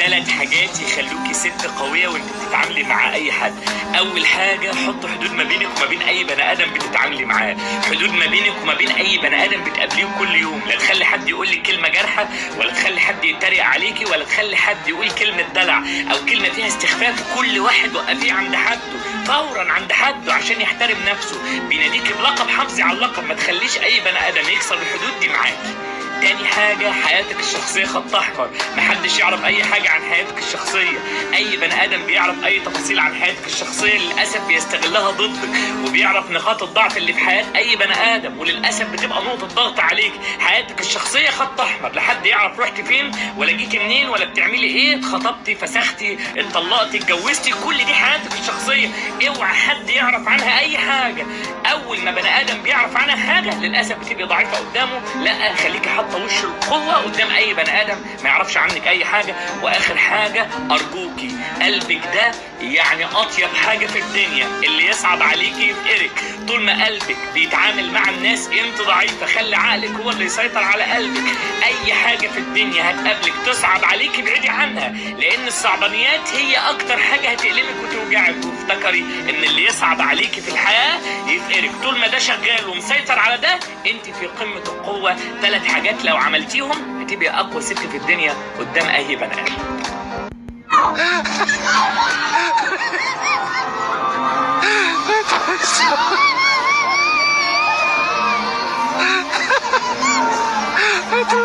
3 حاجات يخلوكي ست قوية وانت بتتعاملي مع اي حد. اول حاجة، حط حدود ما بينك وما بين اي بني ادم بتتعاملي معاه. حدود ما بينك وما بين اي بني ادم بتقابليه كل يوم. لا تخلي حد يقول لك كلمة جارحة، ولا تخلي حد يتريق عليكي، ولا تخلي حد يقول كلمة دلع او كلمة فيها استخفاف. كل واحد وقفيه عند حده، فورا عند حده، عشان يحترم نفسه. بيناديكي بلقب، حافظي على اللقب. ما تخليش اي بني ادم يكسر الحدود دي معاكي. تاني حاجة، حياتك الشخصية خط أحمر. محدش يعرف أي حاجة عن حياتك الشخصية. أي بني آدم بيعرف أي تفاصيل عن حياتك الشخصية للأسف بيستغلها ضدك، وبيعرف نقاط الضعف اللي في حياة أي بني آدم، وللأسف بتبقى نقطة ضغط عليك. حياتك الشخصية خط أحمر. لا حد يعرف رحتي فين، ولا جيتي منين، ولا بتعملي إيه، اتخطبتي، فسختي، اتطلقتي، اتجوزتي، كل دي حياتك الشخصية. اوعى حد يعرف عنها أي حاجة. أول ما بني آدم بيعرف عنها حاجة للأسف بتبقى ضعيفة قدامه. لا، خليكي حاطة وش القوة قدام أي بني آدم ما يعرفش عنك أي حاجة. وآخر حاجة، أرجوكي، قلبك ده يعني أطيب حاجة في الدنيا. اللي يصعب عليكي يفقرك. طول ما قلبك بيتعامل مع الناس أنت ضعيفة. خلي عقلك هو اللي يسيطر على قلبك. أي حاجة في الدنيا هتقابلك تصعب عليكي ابعدي عنها، لأن الصعبانيات هي أكتر حاجة هتقلبك وتوجعك. وافتكري إن اللي يصعب عليكي في الحياة يفقرك. طول ما ده شغال ومسيطر على ده أنت في قمة القوة. 3 حاجات لو عملتيهم هتبقى أقوى ست في الدنيا قدام أي بني آدم. Это